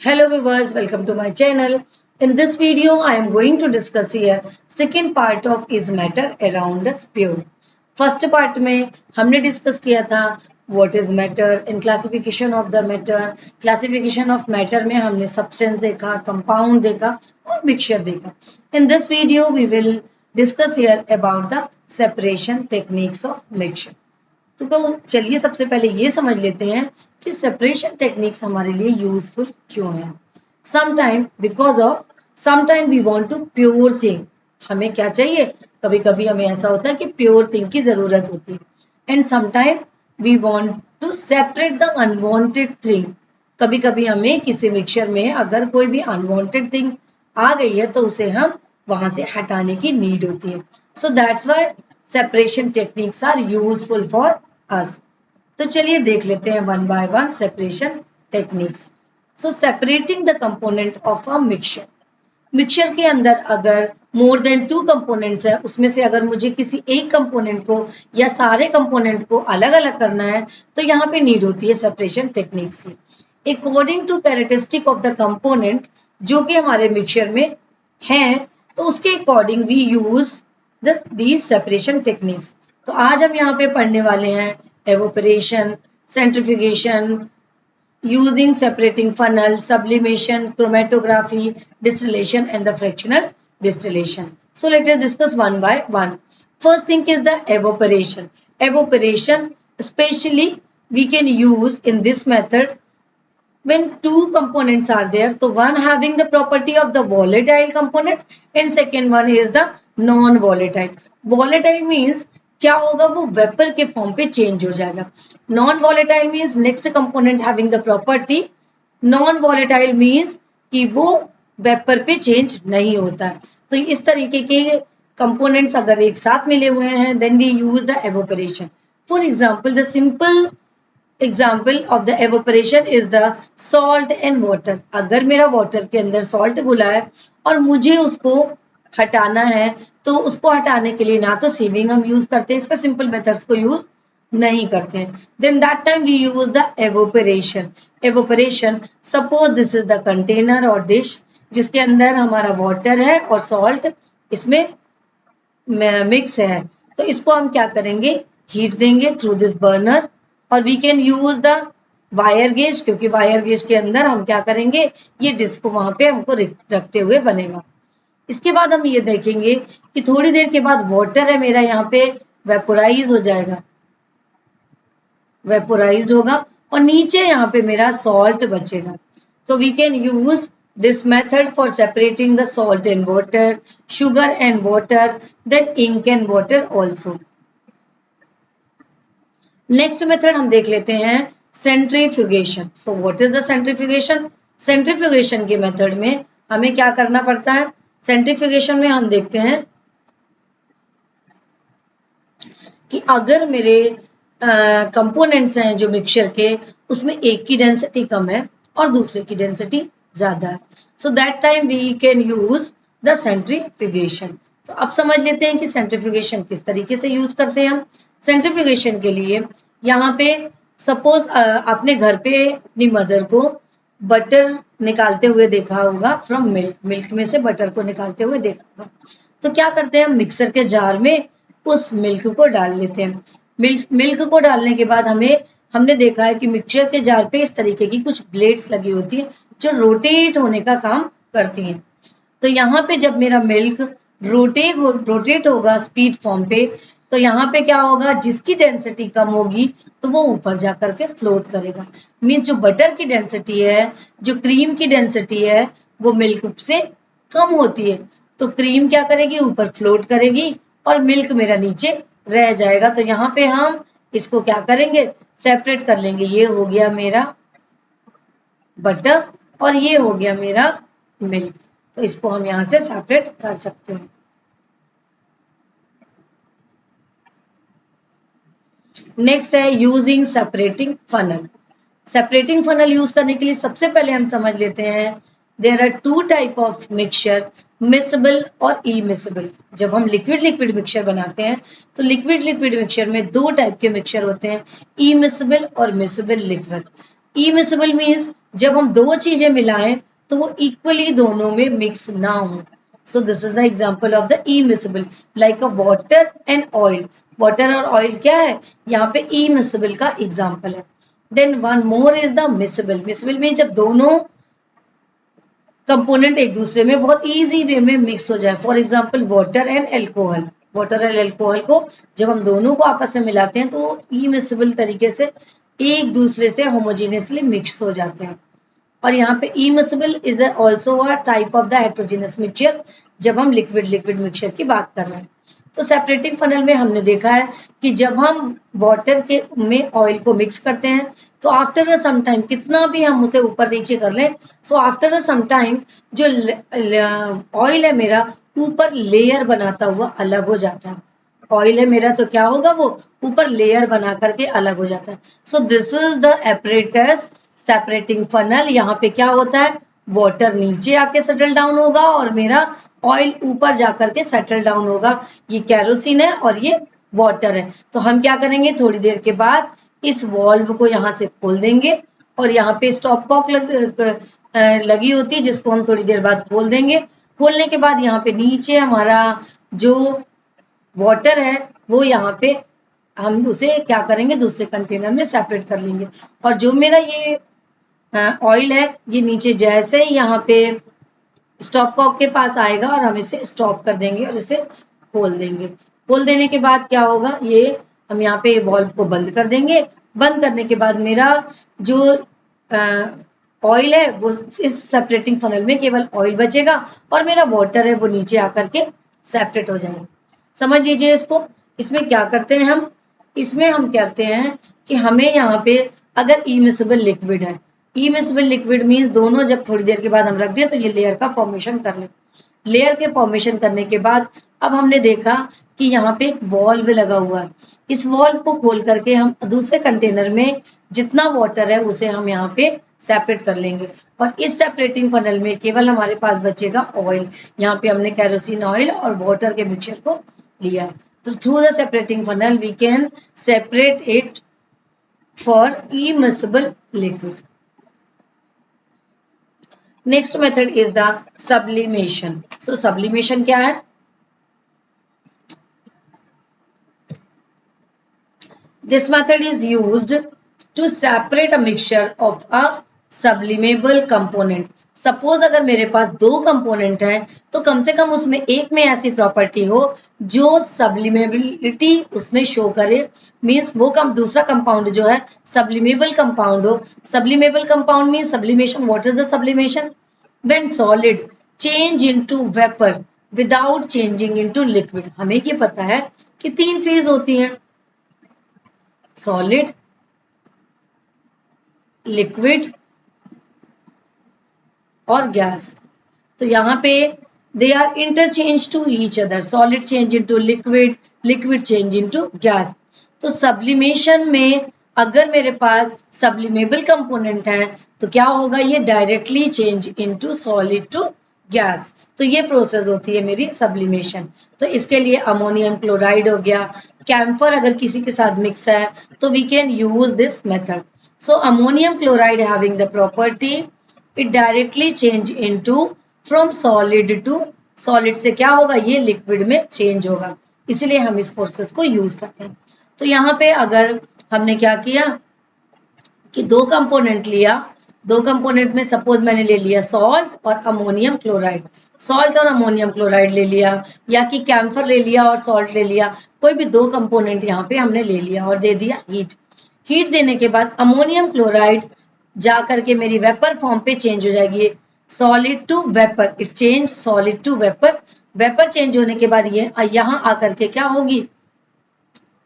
Hello viewers, welcome to my channel. In this video, I am going to discuss here second part of is matter around the sphere. First part में हमने discuss किया था what is matter in classification of the matter. Classification of matter में हमने substance देखा, compound देखा और mixture देखा. In this video, we will discuss here about the separation techniques of mixture. तो चलिए सबसे पहले ये समझ लेते हैं कि सेपरेशन टेक्निक्स हमारे लिए यूजफुल क्यों है. Sometime we want to pure thing. हमें क्या चाहिए, कभी कभी हमें ऐसा होता है कि प्योर थिंग की जरूरत होती है. And sometime we want to separate the unwanted thing. कभी कभी हमें किसी मिक्सचर में अगर कोई भी अनवांटेड थिंग आ गई है तो उसे हम वहां से हटाने की नीड होती है. So that's why separation techniques are useful for us. तो चलिए देख लेते हैं one by one separation techniques. So separating the component of a mixture. Mixture के अंदर अगर मोर देन 2 कंपोनेंट्स है, उसमें से अगर मुझे किसी एक कंपोनेंट को या सारे कंपोनेंट को अलग अलग करना है तो यहाँ पे नीड होती है सेपरेशन टेक्निक्स की. According to characteristic of the component जो कि हमारे मिक्सचर में है, तो उसके according we use these separation techniques. तो आज हम यहाँ पे पढ़ने वाले हैं evaporation, centrifugation, using separating funnel, sublimation, chromatography, distillation and the fractional distillation. So let us discuss one by one. First thing is the evaporation. Evaporation especially we can use in this method when two components are there. So one having the property of the volatile component and second one is the non-volatile. Volatile means क्या होगा, वो vapour के form पे change हो जाएगा. Non volatile means next component having the property. Non volatile means कि वो vapour पे चेंज नहीं होता है. तो इस तरीके के कंपोनेंट्स अगर एक साथ मिले हुए हैं then we use the evaporation. For example the simple example of the evaporation is the salt and water. अगर मेरा वाटर के अंदर सॉल्ट घुला है और मुझे उसको हटाना है तो उसको हटाने के लिए ना तो सीविंग हम यूज करते हैं, इस पर सिंपल मेथड्स को यूज नहीं करते हैं. Then that time we use the evaporation. Evaporation suppose this is the container और डिश जिसके अंदर हमारा वाटर है और सॉल्ट इसमें मिक्स है. तो इसको हम क्या करेंगे, हीट देंगे थ्रू दिस बर्नर. और we can use the wire gauze, क्योंकि वायर गेज के अंदर हम क्या करेंगे, ये डिश को वहां पे हमको रखते हुए बनेगा. इसके बाद हम ये देखेंगे कि थोड़ी देर के बाद वाटर है मेरा यहाँ पे वेपोराइज हो जाएगा, वेपोराइज होगा और नीचे यहाँ पे मेरा सॉल्ट बचेगा. So we can use this method for separating the salt and water, sugar and water, then ink and water also. Next method हम देख लेते हैं centrifugation. So what is the centrifugation. Centrifugation के मेथड में हमें क्या करना पड़ता है. सेंट्रीफ्यूगेशन में हम देखते हैं कि अगर मेरे कंपोनेंट्स हैं जो मिक्सचर के, उसमें एक की डेंसिटी कम है और दूसरे की डेंसिटी ज्यादा है, so that time we can use the centrifugation. तो अब समझ लेते हैं कि सेंट्रीफ्यूगेशन किस तरीके से यूज करते हैं हम. सेंट्रीफ्यूगेशन के लिए यहाँ पे सपोज आपने घर पे अपनी मदर को बटर निकालते हुए देखा होगा फ्रॉम मिल्क, मिल्क में से बटर को निकालते हुए देखा होगा. तो क्या करते हैं, मिक्सर के जार में उस मिल्क को डाल लेते हैं. मिल्क को डालने के बाद हमने देखा है कि मिक्सचर के जार पे इस तरीके की कुछ ब्लेड्स लगी होती है जो रोटेट होने का काम करती हैं. तो यहाँ पे जब मेरा मिल्क रोटेट होगा स्पीड फॉर्म पे, तो यहाँ पे क्या होगा, जिसकी डेंसिटी कम होगी तो वो ऊपर जा करके फ्लोट करेगा. मीन्स जो बटर की डेंसिटी है, जो क्रीम की डेंसिटी है, वो मिल्क से कम होती है. तो क्रीम क्या करेगी, ऊपर फ्लोट करेगी और मिल्क मेरा नीचे रह जाएगा. तो यहाँ पे हम इसको क्या करेंगे, सेपरेट कर लेंगे. ये हो गया मेरा बटर और ये हो गया मेरा मिल्क. तो इसको हम यहाँ से सेपरेट कर सकते हैं. नेक्स्ट है using separating funnel. Separating funnel use करने के लिए सबसे पहले हम समझ लेते हैं there are two type of mixture, miscible और इमिसेबल. जब हम लिक्विड मिक्सचर बनाते हैं तो लिक्विड मिक्सचर में दो टाइप के मिक्सचर होते हैं, इमिसेबल और मिसेबल लिक्विड. इमिसेबल मीन्स जब हम दो चीजें मिलाएं तो वो इक्वली दोनों में मिक्स ना हो. So this is the example of the immiscible, like a water and oil. Water और ऑयल क्या है, यहाँ पे इमिसिबल का एग्जांपल है. Then one more is the miscible. Miscible में जब दोनों कंपोनेंट एक दूसरे में बहुत इजी वे में मिक्स हो जाए. For example water and alcohol. Water and alcohol को जब हम दोनों को आपस में मिलाते हैं तो इमिसिबल तरीके से एक दूसरे से होमोजेनियसली मिक्स हो जाते हैं. और यहाँ पे immiscible is also a type of the heterogeneous mixture जब हम लिक्विड लिक्विड मिक्सचर की बात कर रहे हैं. तो सेपरेटिंग फनल में हमने देखा है कि जब हम वाटर के में ऑयल को मिक्स करते हैं तो आफ्टर अ सम टाइम कितना भी हम उसे ऊपर नीचे कर लें, so after a some time जो ऑयल है मेरा ऊपर लेयर बनाता हुआ अलग हो जाता है. ऑयल है मेरा तो क्या होगा, वो ऊपर लेयर बना करके अलग हो जाता है. सो this is the apparatus separating funnel. यहाँ पे क्या होता है, वाटर नीचे आके सेटल डाउन होगा और मेरा ऑयल ऊपर जाकर के सेटल डाउन होगा. ये कैरोसिन है और ये वाटर है. तो हम क्या करेंगे, थोड़ी देर के बाद इस वॉल्व को यहाँ से खोल देंगे और यहाँ पे स्टॉप कॉक लगी होती है जिसको हम थोड़ी देर बाद खोल देंगे. खोलने के बाद यहाँ पे नीचे हमारा जो वाटर है वो यहाँ पे हम उसे क्या करेंगे, दूसरे कंटेनर में सेपरेट कर लेंगे. और जो मेरा ये ऑयल है ये नीचे जैसे ही यहाँ पे स्टॉप कॉक के पास आएगा और हम इसे स्टॉप कर देंगे और इसे खोल देंगे. खोल देने के बाद क्या होगा, ये हम यहाँ पे वॉल्व को बंद कर देंगे. बंद करने के बाद मेरा जो ऑयल है वो इस सेपरेटिंग फनल में केवल ऑयल बचेगा और मेरा वाटर है वो नीचे आकर के सेपरेट हो जाएगा. समझ लीजिए इसको. इसमें क्या करते हैं हम, इसमें हम कहते हैं कि हमें यहाँ पे अगर इमिसिबल लिक्विड है, इमिसिबल लिक्विड मीन्स दोनों जब थोड़ी देर के बाद हम रख दें तो ये लेयर का फॉर्मेशन कर ले. लेयर के फॉर्मेशन करने के बाद अब हमने देखा कि यहाँ पे एक वॉल्व लगा हुआ है. इस वॉल्व को खोल करके हम दूसरे कंटेनर में जितना वाटर है उसे हम यहाँ पे सेपरेट कर लेंगे और इस सेपरेटिंग फनल में केवल हमारे पास बचेगा ऑयल. यहाँ पे हमने कैरोसिन ऑयल और वाटर के मिक्सचर को लिया. तो through the separating funnel we can separate it for immiscible liquid. Next method is the sublimation. So sublimation क्या है, this method is used to separate a mixture of a sublimable component. Suppose अगर मेरे पास दो component हैं तो कम से कम उसमें एक में ऐसी प्रॉपर्टी हो जो सब्लिमेबिलिटी उसमें शो करे. मीन्स वो दूसरा कंपाउंड जो है सब्लिमेबल कंपाउंड हो. Sublimable compound means sublimation. What is the sublimation, when solid change into vapour without changing into liquid. हमें ये पता है कि तीन फेज होती हैं, सॉलिड, लिक्विड और गैस. तो यहाँ पे they are interchange to each other. Solid change into liquid, liquid change into gas. तो सब्लिमेशन में अगर मेरे पास सब्लिमेबल कंपोनेंट है तो क्या होगा, ये directly change into solid to gas. तो ये प्रोसेस होती है मेरी सब्लिमेशन. तो इसके लिए अमोनियम क्लोराइड हो गया, कैम्फर अगर किसी के साथ मिक्स है तो we can use this method. So ammonium chloride having the property it directly change into from solid to, solid से क्या होगा, ये लिक्विड में चेंज होगा. इसलिए हम इस प्रोसेस को यूज करते हैं. तो यहाँ पे अगर हमने क्या किया कि दो कंपोनेंट लिया, दो कंपोनेंट में सपोज मैंने ले लिया सॉल्ट और अमोनियम क्लोराइड. सॉल्ट और अमोनियम क्लोराइड ले लिया या कि कैम्फर ले लिया और सॉल्ट ले लिया. कोई भी दो कंपोनेंट यहाँ पे हमने ले लिया और दे दिया हीट. हीट देने के बाद अमोनियम क्लोराइड जा करके मेरी वेपर फॉर्म पे चेंज हो जाएगी. Solid to vapour, it change solid to vapour. Vapour change होने के बाद ये यहाँ आकर के क्या होगी,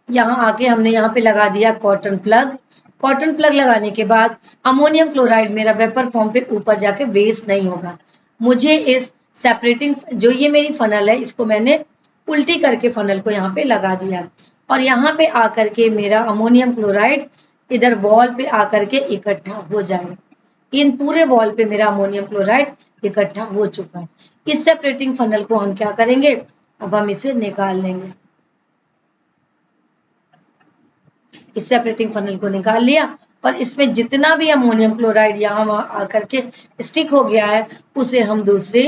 यहाँ आके हमने यहाँ पे लगा दिया कॉटन प्लग. कॉटन प्लग लगाने के बाद अमोनियम क्लोराइड मेरा वेपर फॉर्म पे ऊपर जाके वेस्ट नहीं होगा. मुझे इस सेपरेटिंग जो ये मेरी फनल है इसको मैंने उल्टी करके फनल को यहाँ पे लगा दिया और यहाँ पे आकर के मेरा अमोनियम क्लोराइड इधर वॉल पे आकर के इकट्ठा हो जाएगा. इन पूरे वॉल पे मेरा अमोनियम क्लोराइड इकट्ठा हो चुका है. इस सेपरेटिंग फनल को हम क्या करेंगे, अब हम इसे निकाल लेंगे. इस सेपरेटिंग फनल को निकाल लिया और इसमें जितना भी अमोनियम क्लोराइड यहाँ आकर के स्टिक हो गया है उसे हम दूसरे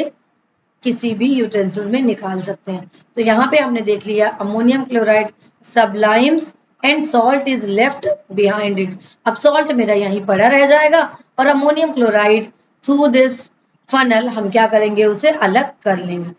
किसी भी यूटेंसिल में निकाल सकते हैं। तो यहाँ पे हमने देख लिया ammonium chloride sublimes and salt is left behind it. अब सॉल्ट मेरा यहीं पड़ा रह जाएगा और ammonium chloride through this funnel हम क्या करेंगे, उसे अलग कर लेंगे।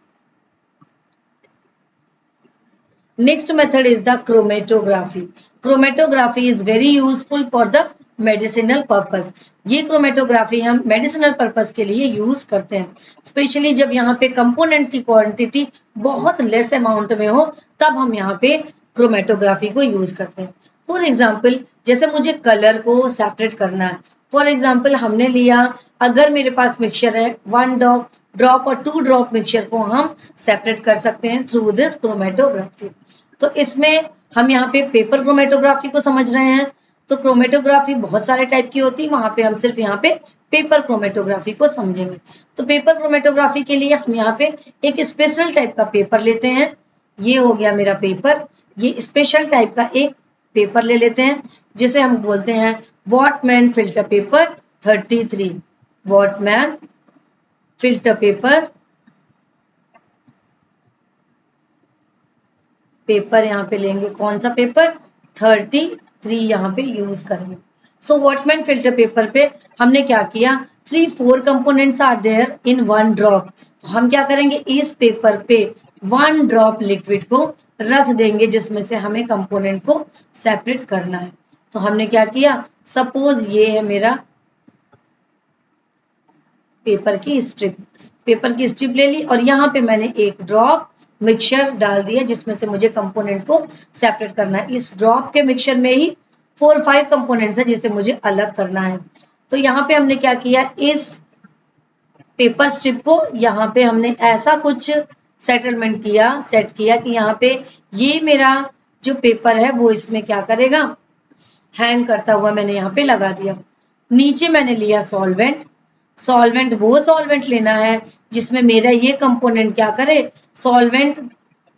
Next method is the chromatography. Chromatography is very useful for the medicinal purpose. ये chromatography हम medicinal purpose के लिए use करते हैं, स्पेशली जब यहाँ पे कंपोनेंट्स की क्वांटिटी बहुत लेस अमाउंट में हो तब हम यहाँ पे chromatography को यूज करते हैं। फॉर एग्जाम्पल जैसे मुझे कलर को सेपरेट करना है, फॉर एग्जाम्पल हमने लिया, अगर मेरे पास मिक्सचर है 1 ड्रॉप और 2 ड्रॉप मिक्सचर को हम सेपरेट कर सकते हैं थ्रू दिस क्रोमेटोग्राफी। तो इसमें हम यहाँ पे पेपर क्रोमेटोग्राफी को समझ रहे हैं। तो क्रोमेटोग्राफी बहुत सारे टाइप की होती है, वहां पे हम सिर्फ यहाँ पे पेपर क्रोमेटोग्राफी को समझेंगे। तो पेपर क्रोमेटोग्राफी के लिए हम यहाँ पे एक स्पेशल टाइप का पेपर लेते हैं। ये हो गया मेरा पेपर, ये स्पेशल टाइप का एक पेपर ले लेते हैं जिसे हम बोलते हैं वॉटमैन फिल्टर पेपर 33। वॉटमैन फिल्टर पेपर यहाँ पे लेंगे, कौन सा पेपर 33 यहाँ पे यूज करेंगे। सो वॉटमैन फिल्टर पेपर पे हमने क्या किया, 3-4 components are there in 1 drop. तो हम क्या करेंगे, इस पेपर पे 1 ड्रॉप लिक्विड को रख देंगे जिसमें से हमें कंपोनेंट को सेपरेट करना है। तो हमने क्या किया, सपोज ये है मेरा पेपर की स्ट्रिप ले ली और यहाँ पे मैंने एक ड्रॉप मिक्सचर डाल दिया जिसमें से मुझे कंपोनेंट को सेपरेट करना है। इस ड्रॉप के मिक्सचर में ही 4-5 कंपोनेंट्स है जिसे मुझे अलग करना है। तो यहाँ पे हमने क्या किया, इस पेपर स्ट्रिप को यहाँ पे हमने ऐसा कुछ सेट किया कि यहाँ पे ये मेरा जो पेपर है वो इसमें क्या करेगा, हैंग करता हुआ मैंने यहाँ पे लगा दिया। नीचे मैंने लिया सॉल्वेंट वो सॉल्वेंट लेना है जिसमें मेरा ये कंपोनेंट क्या करे, सॉल्वेंट।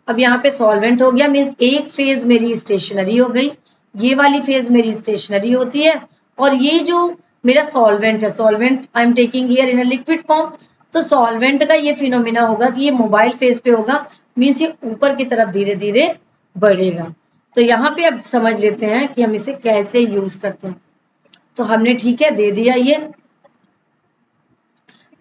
अब यहाँ पे सॉल्वेंट हो गया, मीन्स एक फेज मेरी स्टेशनरी हो गई, ये वाली फेज मेरी स्टेशनरी होती है। और ये जो मेरा सॉल्वेंट है, solvent I am taking here in a liquid form. तो सॉल्वेंट का ये फिनोमिना होगा कि ये मोबाइल फेज पे होगा, मीन्स ये ऊपर की तरफ धीरे धीरे बढ़ेगा। तो यहाँ पे अब समझ लेते हैं कि हम इसे कैसे यूज करते हैं। तो हमने ठीक है दे दिया, ये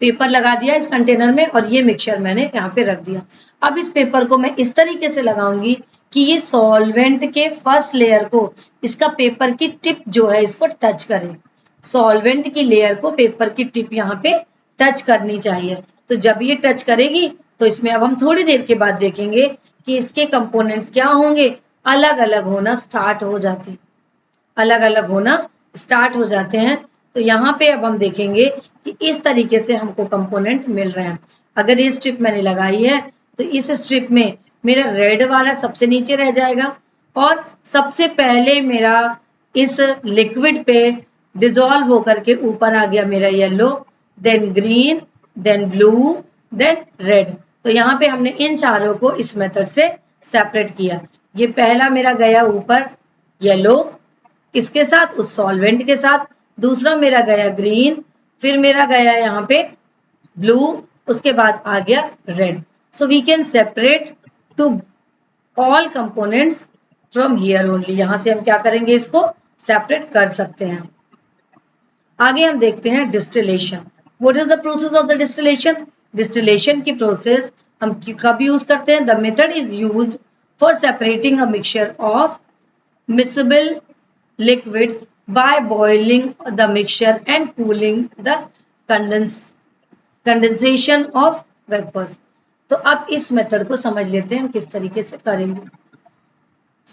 पेपर लगा दिया इस कंटेनर में और ये मिक्सचर मैंने यहाँ पे रख दिया। अब इस पेपर को मैं इस तरीके से लगाऊंगी कि ये सॉल्वेंट के फर्स्ट लेयर को इसका पेपर की टिप जो है इसको टच करे। सॉल्वेंट की लेयर को पेपर की टिप यहाँ पे टच करनी चाहिए। तो जब ये टच करेगी तो इसमें अब हम थोड़ी देर के बाद देखेंगे कि इसके कंपोनेंट्स क्या होंगे, अलग अलग होना स्टार्ट हो जाते हैं। तो यहाँ पे अब हम देखेंगे कि इस तरीके से हमको कंपोनेंट मिल रहे हैं। अगर ये स्ट्रिप मैंने लगाई है तो इस स्ट्रिप में मेरा रेड वाला सबसे नीचे रह जाएगा और सबसे पहले मेरा इस लिक्विड पे डिसॉल्व होकर के ऊपर आ गया मेरा yellow, then green, then blue, then red. तो यहाँ पे हमने इन चारों को इस मेथड से सेपरेट किया। ये पहला मेरा गया ऊपर येलो, किसके साथ, उस सॉल्वेंट के साथ। दूसरा मेरा गया ग्रीन, फिर मेरा गया यहाँ पे ब्लू, उसके बाद आ गया red. So we can separate to all components from here only. यहां से हम क्या करेंगे, इसको सेपरेट कर सकते हैं। आगे हम देखते हैं distillation. What is the process of the distillation. Distillation की प्रोसेस हम कब यूज करते हैं, the method is used for separating a mixture of miscible liquid by boiling the mixture and cooling the condensation of vapors। तो अब इस method को समझ लेते हैं हम किस तरीके से करेंगे।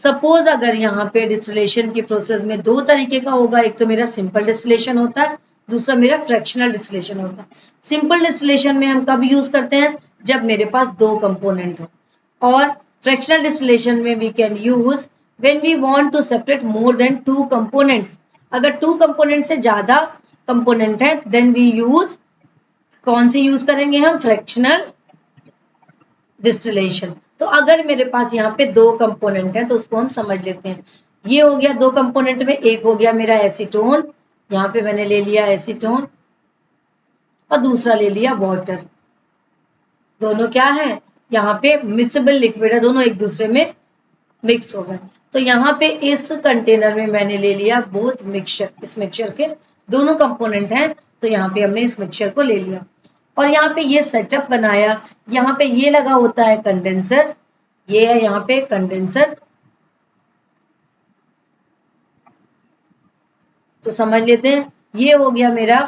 सपोज अगर यहाँ पे डिस्टिलेशन की प्रोसेस में 2 तरीके का होगा, एक तो मेरा सिंपल डिस्टिलेशन होता है, दूसरा मेरा फ्रैक्शनल डिस्टिलेशन होता है। सिंपल डिस्टिलेशन में हम कब यूज करते हैं, जब मेरे पास 2 कंपोनेंट हो। और फ्रैक्शनल डिस्टिलेशन में we can use when we want to separate more than 2 components। अगर 2 components से ज्यादा component है then we use, कौन सी यूज करेंगे हम, फ्रैक्शनल डिस्टिलेशन। तो अगर मेरे पास यहाँ पे 2 कंपोनेंट है तो उसको हम समझ लेते हैं। ये हो गया दो कंपोनेंट में, एक हो गया मेरा एसीटोन, यहाँ पे मैंने ले लिया एसीटोन, और दूसरा ले लिया वाटर। दोनों क्या है, यहाँ पे मिक्सेबल लिक्विड है, दोनों एक दूसरे में मिक्स हो गए। तो यहाँ पे इस कंटेनर में मैंने ले लिया बोथ मिक्सचर, इस मिक्सचर के दोनों कंपोनेंट हैं, तो यहाँ पे हमने इस मिक्सचर को ले लिया और यहाँ पे ये सेटअप बनाया। यहाँ पे ये लगा होता है कंडेंसर, ये है यहाँ पे कंडेंसर। तो समझ लेते हैं, ये हो गया मेरा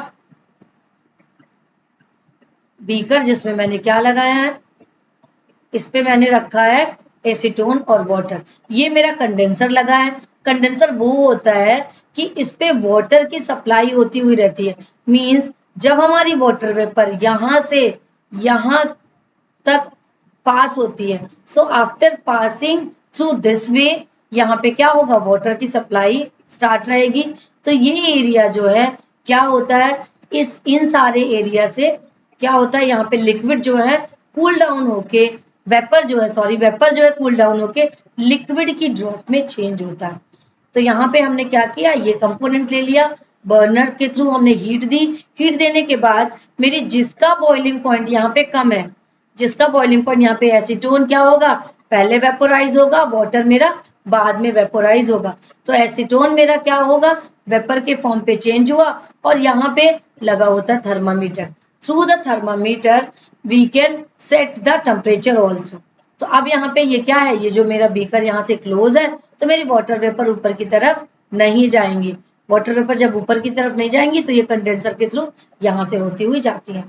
बीकर जिसमें मैंने क्या लगाया है, इस पे मैंने रखा है एसीटोन और वाटर। ये मेरा कंडेंसर लगा है। कंडेंसर वो होता है कि इस पे वाटर की सप्लाई होती हुई रहती है। मींस जब हमारी वाटर वेपर यहाँ से यहाँ तक पास होती है, so after passing through this way, यहाँ पे क्या होगा, वाटर की सप्लाई स्टार्ट रहेगी। तो ये एरिया जो है क्या होता है, इस इन सारे एरिया से क्या होता है, यहाँ पे लिक्विड जो है कूल डाउन होके वेपर जो है, सॉरी वेपर जो है कूल डाउन होके लिक्विड की ड्रॉप में चेंज होता है। तो यहाँ पे हमने क्या किया, ये कंपोनेंट ले लिया, बर्नर के थ्रू हमने हीट दी। हीट देने के बाद मेरी जिसका बॉइलिंग पॉइंट यहाँ पे कम है, जिसका बॉइलिंग पॉइंट यहाँ पे एसीटोन क्या होगा, पहले वेपोराइज होगा, वाटर मेरा बाद में वेपोराइज होगा। तो एसीटोन मेरा क्या होगा, वेपर के फॉर्म पे चेंज हुआ और यहाँ पे लगा होता thermometer. Through the thermometer we can set the temperature also. तो अब यहाँ पे ये क्या है, ये जो मेरा बीकर यहाँ से क्लोज है, तो मेरी वाटर वेपर ऊपर की तरफ नहीं जाएंगी। वाटर वेपर जब ऊपर की तरफ नहीं जाएंगी तो ये कंडेंसर के थ्रू यहाँ से होती हुई जाती है।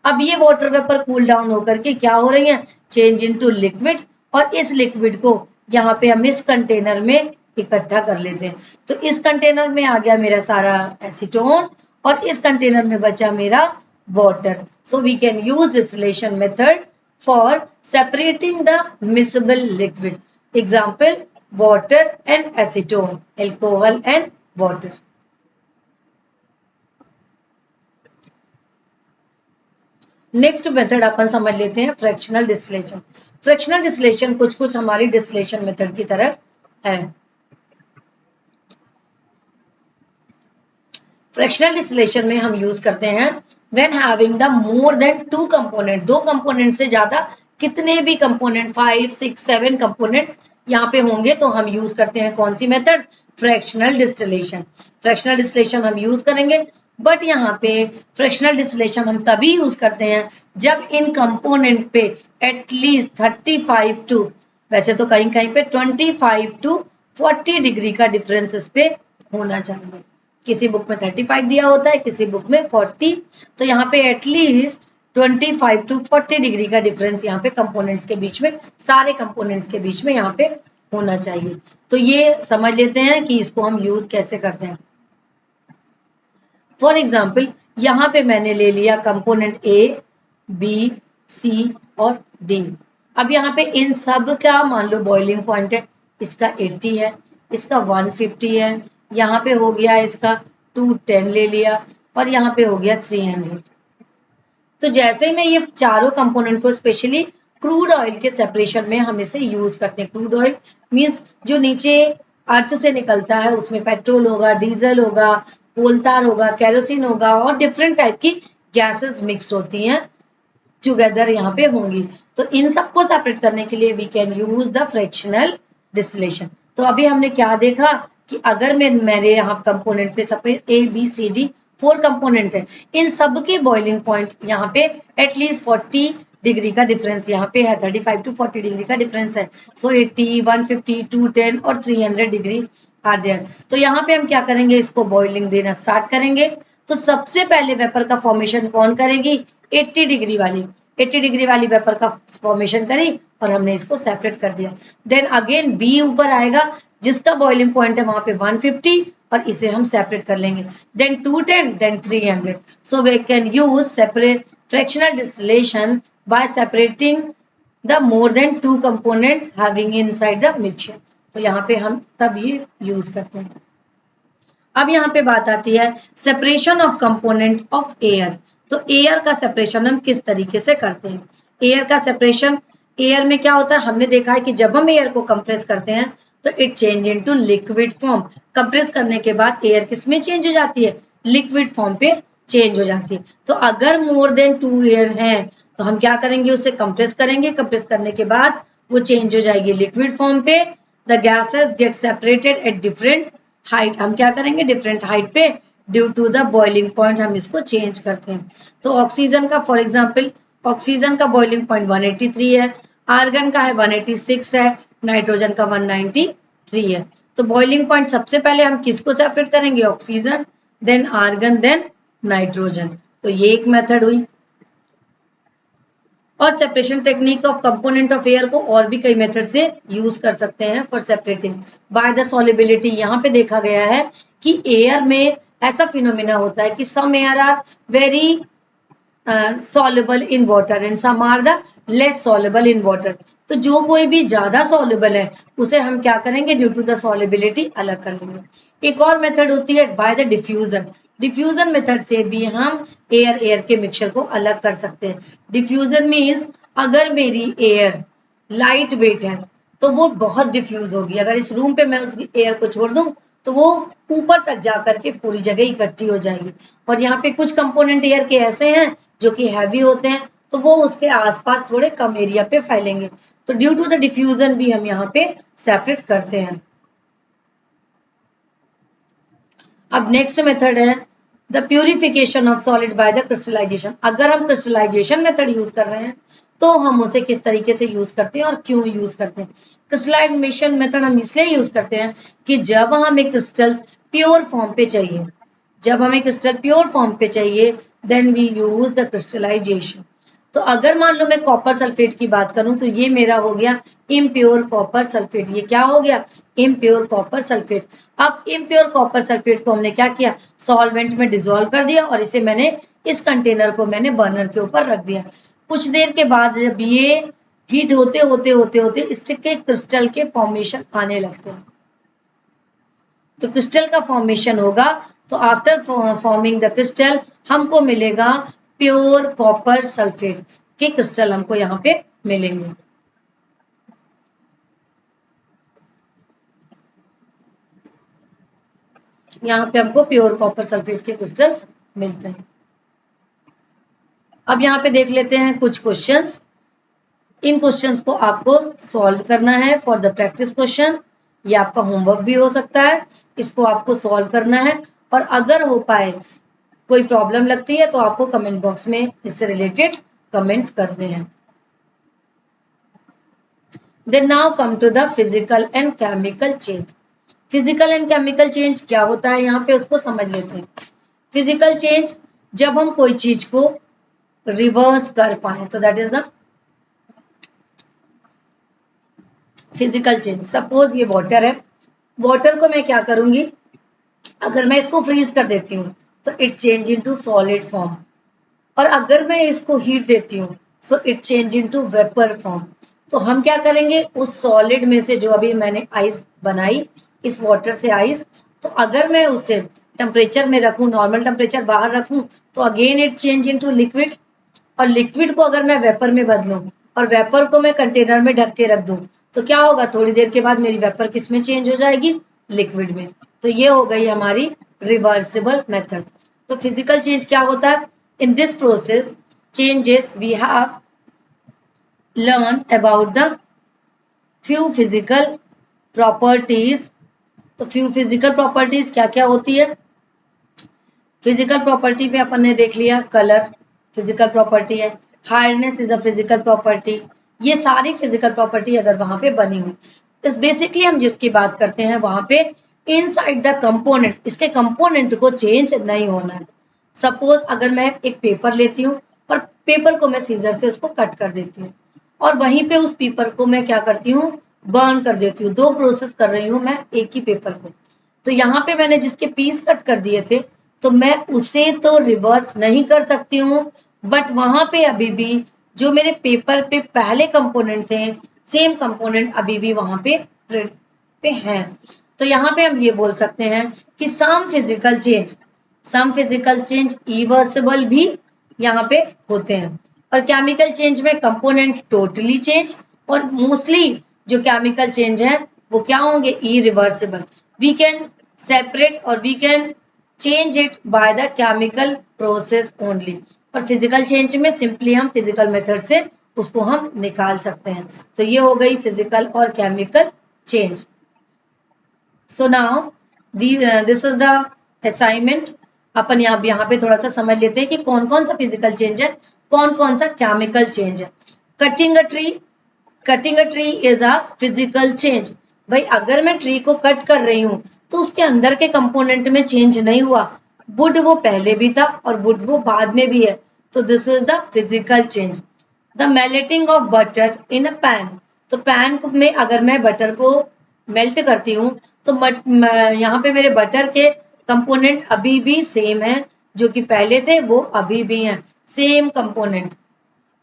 अब ये वाटर वेपर कूल डाउन होकर के क्या हो रही है, चेंज इनटू लिक्विड, और इस लिक्विड को यहाँ पे हम इस कंटेनर में इकट्ठा कर लेते हैं। तो इस कंटेनर में आ गया मेरा सारा एसीटोन और इस कंटेनर में बचा मेरा water. So we can use distillation method for separating the miscible liquid. Example, water and acetone, alcohol and water. Next method अपन समझ लेते हैं फ्रैक्शनल डिस्टिलेशन। फ्रैक्शनल डिस्टिलेशन कुछ कुछ हमारी डिस्टिलेशन मेथड की तरह है। फ्रैक्शनल डिस्टिलेशन में हम यूज करते हैं when having the more than two component, दो कंपोनेंट से ज्यादा कितने भी कंपोनेंट 5, 6, 7 कंपोनेंट्स यहाँ पे होंगे तो हम यूज करते हैं कौन सी method, fractional distillation. Fractional distillation हम यूज करेंगे, बट यहाँ पे फ्रैक्शनल डिस्टिलेशन हम तभी यूज करते हैं जब इन कंपोनेंट पे एटलीस्ट 35 टू, वैसे तो कहीं कहीं पे 25 टू 40 डिग्री का डिफरेंस इस पे होना चाहिए। किसी बुक में 35 दिया होता है, किसी बुक में 40, तो यहाँ पे एटलीस्ट 25 टू 40 डिग्री का डिफरेंस यहाँ पे कंपोनेंट्स के बीच में, सारे कंपोनेंट्स के बीच में यहाँ पे होना चाहिए। तो ये समझ लेते हैं कि इसको हम यूज कैसे करते हैं। फॉर एग्जाम्पल यहाँ पे मैंने ले लिया कंपोनेंट ए, बी, सी और डी। अब यहाँ पे इन सब का मान लो बॉइलिंग पॉइंट है, इसका 80 है, इसका 150 है, यहाँ पे हो गया इसका 210 ले लिया और यहाँ पे हो गया 300। तो जैसे ही मैं ये चारों कंपोनेंट को स्पेशली क्रूड ऑयल के सेपरेशन में हम इसे यूज करते हैं। क्रूड ऑयल मीन्स जो नीचे अर्थ से निकलता है, उसमें पेट्रोल होगा, डीजल होगा, कोलतार होगा, केरोसिन होगा और डिफरेंट टाइप की गैसेस मिक्स होती हैं टुगेदर यहाँ पे होंगी। तो इन सबको सेपरेट करने के लिए we can use the fractional distillation. तो अभी हमने क्या देखा कि अगर मेरे यहाँ कंपोनेंट पे suppose A B C D 4 component है, इन सब के बॉइलिंग पॉइंट यहाँ पे एटलीस्ट 40 डिग्री का डिफरेंस यहाँ पे है, 35 टू 40 डिग्री का डिफरेंस है। सो 80, 150, 210 और 300 डिग्री आर देयर। तो यहाँ पे हम क्या करेंगे, इसको बॉइलिंग देना स्टार्ट करेंगे। तो सबसे पहले वेपर का फॉर्मेशन कौन करेगी, 80 डिग्री वाली, 80 डिग्री वाली वेपर का फॉर्मेशन करी और हमने इसको सेपरेट कर दिया। देन अगेन बी ऊपर आएगा, जिसका बॉइलिंग पॉइंट है वहां पे 150 और इसे हम सेपरेट कर लेंगे। Then 210, then 300। So we can use separate fractional distillation by separating the more than 2 component having inside the mixture. तो यहाँ पे हम तब ये यूज करते हैं। अब यहाँ पे बात आती है separation of component of air. तो एयर का सेपरेशन हम किस तरीके से करते हैं। एयर का सेपरेशन, एयर में क्या होता है, हमने देखा है कि जब हम एयर को कंप्रेस करते हैं तो it change into liquid form. Compress करने के बाद एयर किस में चेंज हो जाती है, लिक्विड फॉर्म पे चेंज हो जाती है। तो अगर मोर देन 2 एयर है तो हम क्या करेंगे, उसे कंप्रेस करेंगे, कंप्रेस करने के बाद वो चेंज हो जाएगी लिक्विड फॉर्म पे। The gases get separated at different height, हम क्या करेंगे डिफरेंट हाइट पे, due to the boiling point हम इसको चेंज करते हैं। तो ऑक्सीजन का फॉर एग्जाम्पल, ऑक्सीजन का बॉइलिंग पॉइंट 183 है, आर्गन का है 186 है, नाइट्रोजन का 193 है। तो बॉइलिंग पॉइंट सबसे पहले हम किसको सेपरेट करेंगे, oxygen, then argon, then nitrogen. तो ये एक मेथड हुई। और separation technique of component of air को और भी कई मेथड से यूज कर सकते हैं for separating by the solubility. यहाँ पे देखा गया है कि एयर में ऐसा फिनोमिना होता है कि some air are very soluble in water and some are the less soluble in water। तो जो कोई भी ज्यादा soluble है उसे हम क्या करेंगे, ड्यू टू द solubility अलग कर लेंगे। एक और मेथड होती है by the diffusion. Diffusion method से भी हम एयर के मिक्सचर को अलग कर सकते हैं। डिफ्यूजन मीन्स अगर मेरी एयर लाइट वेट है तो वो बहुत डिफ्यूज होगी। अगर इस रूम पे मैं उस एयर को छोड़ दूं तो वो ऊपर तक जाकर के पूरी जगह इकट्ठी हो जाएगी। और यहाँ पे कुछ कंपोनेंट एयर के ऐसे हैं जो कि हैवी होते हैं, तो वो उसके आसपास थोड़े कम एरिया पे फैलेंगे। तो ड्यू टू द डिफ्यूजन भी हम यहाँ पे सेपरेट करते हैं। अब नेक्स्ट मेथड है the purification of solid by the crystallization. अगर हम क्रिस्टलाइजेशन मेथड यूज कर रहे हैं तो हम उसे किस तरीके से यूज करते हैं और क्यों यूज करते हैं। क्रिस्टलाइजेशन मेथड हम इसलिए यूज करते हैं कि जब हमें क्रिस्टल्स प्योर फॉर्म पे चाहिए, जब हमें क्रिस्टल प्योर फॉर्म पे चाहिए, then we use the crystallization. तो अगर मान लो मैं कॉपर सल्फेट की बात करूं तो ये मेरा हो गया इम्प्योर कॉपर सल्फेट। ये क्या हो गया, इम्प्योर कॉपर सल्फेट। अब इम्प्योर कॉपर सल्फेट को हमने क्या किया, सॉल्वेंट में डिसॉल्व कर दिया और इसे मैंने इस कंटेनर को मैंने बर्नर के ऊपर रख दिया। कुछ देर के बाद जब ये हीट होते होते होते होते इसके क्रिस्टल के फॉर्मेशन आने लगते हैं। तो क्रिस्टल का फॉर्मेशन होगा, तो आफ्टर फॉर्मिंग द क्रिस्टल हमको मिलेगा प्योर कॉपर सल्फेट के क्रिस्टल हमको यहाँ पे मिलेंगे। यहाँ पे हमको प्योर कॉपर सल्फेट के क्रिस्टल्स मिलते हैं। अब यहाँ पे देख लेते हैं कुछ क्वेश्चंस। इन क्वेश्चंस को आपको सॉल्व करना है फॉर द प्रैक्टिस क्वेश्चन। ये आपका होमवर्क भी हो सकता है, इसको आपको सॉल्व करना है। और अगर हो पाए कोई प्रॉब्लम लगती है तो आपको कमेंट बॉक्स में इससे रिलेटेड कमेंट्स करने हैं। Then now come to the physical and chemical change. Physical and chemical change क्या होता है यहाँ पे उसको समझ लेते हैं। फिजिकल चेंज जब हम कोई चीज को रिवर्स कर पाए तो that is the physical change. Suppose ये वाटर है, वाटर को मैं क्या करूंगी, अगर मैं इसको फ्रीज कर देती हूँ तो it change into solid form. और अगर मैं इसको हीट देती हूँ so it change into vapour form. तो हम क्या करेंगे, उस सॉलिड में से जो अभी मैंने आइस बनाई, इस वाटर से आइस, तो अगर मैं उसे टेम्परेचर में रखूं, नॉर्मल टेम्परेचर बाहर रखूं, तो again it change into liquid. और लिक्विड को अगर मैं वेपर में बदलूं और वेपर को मैं कंटेनर में ढक के रख दूं तो क्या होगा, थोड़ी देर के बाद मेरी वेपर किस में चेंज हो जाएगी, लिक्विड में। तो ये हो गई हमारी रिवर्सिबल मेथड। तो फिजिकल चेंज क्या होता है, in this process changes we have learned about the few physical properties। तो few physical properties क्या क्या होती है। फिजिकल प्रॉपर्टी में अपन ने देख लिया, कलर फिजिकल प्रॉपर्टी है, hardness is a physical property. ये सारी फिजिकल प्रॉपर्टी अगर वहां पे बनी हुई, तो बेसिकली हम जिसकी बात करते हैं वहां पे इनसाइड द कंपोनेंट, इसके कंपोनेंट को चेंज नहीं होना है। सपोज अगर मैं एक पेपर लेती हूँ और पेपर को मैं सीजर से उसको कट कर देती हूँ और वहीं पे उस पेपर को मैं क्या करती हूँ, बर्न कर देती हूँ। दो प्रोसेस कर रही हूँ मैं एक ही पेपर को। तो यहाँ पे मैंने जिसके पीस कट कर दिए थे तो मैं उसे तो रिवर्स नहीं कर सकती हूँ, बट वहां पे अभी भी जो मेरे पेपर पे पहले कंपोनेंट थे, सेम कंपोनेंट अभी भी वहां पे हैं। तो यहाँ पे हम ये बोल सकते हैं कि सम फिजिकल चेंज इवर्सिबल भी यहाँ पे होते हैं। और केमिकल चेंज में कंपोनेंट टोटली चेंज, और मोस्टली जो केमिकल चेंज है वो क्या होंगे, इरिवर्सिबल। वी कैन सेपरेट और we can change it by the chemical process only. और फिजिकल चेंज में सिंपली हम फिजिकल मेथड से उसको हम निकाल सकते हैं। तो ये हो गई फिजिकल और chemical change. So now this is the assignment. अपन यहाँ पे थोड़ा सा समझ लेते हैं कि कौन कौन सा फिजिकल चेंज है, कौन कौन सा केमिकल चेंज है। Cutting a tree is a physical change. भाई अगर मैं ट्री को कट कर रही हूँ तो उसके अंदर के कंपोनेंट में चेंज नहीं हुआ, वुड वो पहले भी था और वुड वो बाद में भी है, तो this is the physical change. The melting of butter in a pan. तो पैन में अगर मैं बटर को मेल्ट करती हूँ तो यहाँ पे मेरे बटर के कंपोनेंट अभी भी सेम है, जो कि पहले थे वो अभी भी हैं, सेम कंपोनेंट।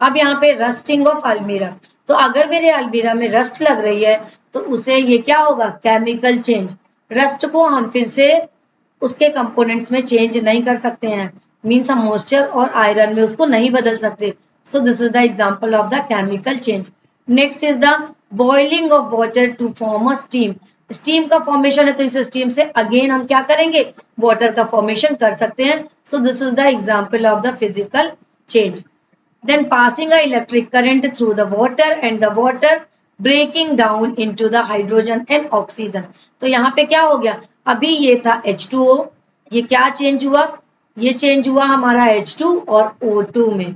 अब यहाँ पे रस्टिंग ऑफ अलमीरा। तो अगर मेरे अलमीरा में रस्ट लग रही है तो उसे ये क्या होगा, केमिकल चेंज। रस्ट को हम फिर से उसके कंपोनेंट्स में चेंज नहीं कर सकते हैं, मीन्स हम मॉइस्चर और आयरन में उसको नहीं बदल सकते। So this is the example of the chemical change. Next is the boiling of water to form a steam. Steam का फॉर्मेशन है तो इस स्टीम से अगेन हम क्या करेंगे, वाटर का फॉर्मेशन कर सकते हैं। सो this is the example of the physical change. Then passing a electric current through the water and the water breaking down into the hydrogen and oxygen। तो यहाँ पे क्या हो गया, अभी ये था H2O, ये क्या चेंज हुआ, ये चेंज हुआ हमारा H2 और O2 में।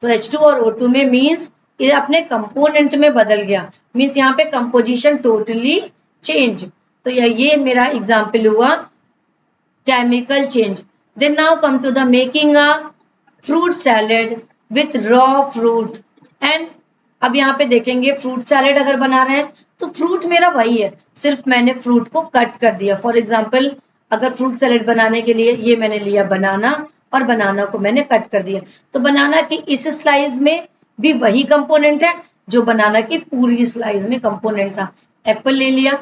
तो H2 और O2 में मीन्स ये अपने कंपोनेंट में बदल गया, मीन्स यहाँ पे कंपोजिशन टोटली चेंज। तो ये मेरा एग्जाम्पल हुआ chemical change. Then now come to the making a fruit salad with raw fruit and. अब यहाँ पे देखेंगे फ्रूट सैलेड अगर बना रहे हैं तो फ्रूट मेरा वही है, सिर्फ मैंने फ्रूट को कट कर दिया। फॉर एग्जाम्पल अगर फ्रूट सैलेड बनाने के लिए ये मैंने लिया बनाना और बनाना को मैंने कट कर दिया, तो बनाना की इस स्लाइस में भी वही कंपोनेंट है जो बनाना की पूरी स्लाइस में कंपोनेंट था। एप्पल ले लिया,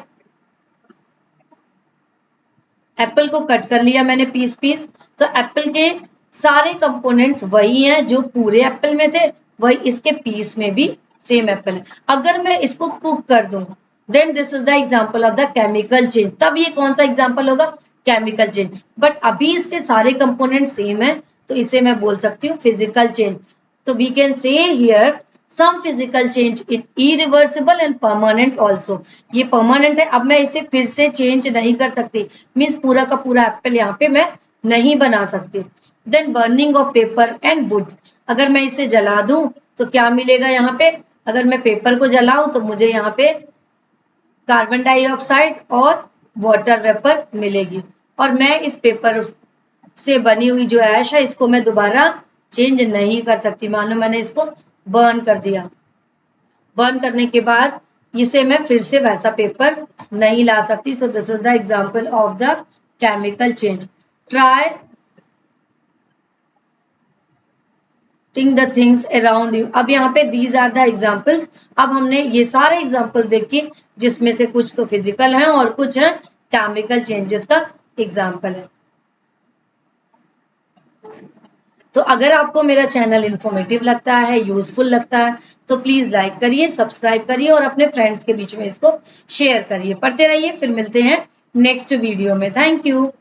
एप्पल को कट कर लिया मैंने पीस पीस, तो एप्पल के सारे कंपोनेंट्स वही हैं जो पूरे एप्पल में थे, वही इसके पीस में भी सेम एप्पल है। अगर मैं इसको कुक कर दूं then this is the example of the chemical change. तब ये कौन सा एग्जांपल होगा, केमिकल चेंज। बट अभी इसके सारे कंपोनेंट सेम है तो इसे मैं बोल सकती हूँ फिजिकल चेंज। तो we can say here some physical change in irreversible and permanent also। ये परमानेंट है, अब मैं इसे फिर से चेंज नहीं कर सकती, मीन्स पूरा का पूरा एप्पल यहाँ पे मैं नहीं बना सकती। Then burning of paper and wood. अगर मैं इसे जला दूं तो क्या मिलेगा यहाँ पे, अगर मैं पेपर को जलाऊं तो मुझे यहाँ पे कार्बन डाइऑक्साइड और वाटर वेपर मिलेगी, और मैं इस पेपर से बनी हुई जो ऐश है इसको मैं दोबारा चेंज नहीं कर सकती। मानो मैंने इसको बर्न कर दिया, बर्न करने के बाद इसे मैं फिर से वैसा पेपर नहीं ला सकती। सो this is the example of the chemical change. Try the things around you. अब यहाँ पे दीज आर द एग्जाम्पल्स। अब हमने ये सारे एग्जाम्पल देखे जिसमें से कुछ तो फिजिकल हैं और कुछ है केमिकल चेंजेस का एग्जाम्पल है। तो अगर आपको मेरा चैनल इन्फॉर्मेटिव लगता है, यूजफुल लगता है, तो प्लीज लाइक करिए, सब्सक्राइब करिए और अपने फ्रेंड्स के बीच में इसको शेयर करिए। पढ़ते रहिए, फिर मिलते हैं नेक्स्ट वीडियो में। Thank you.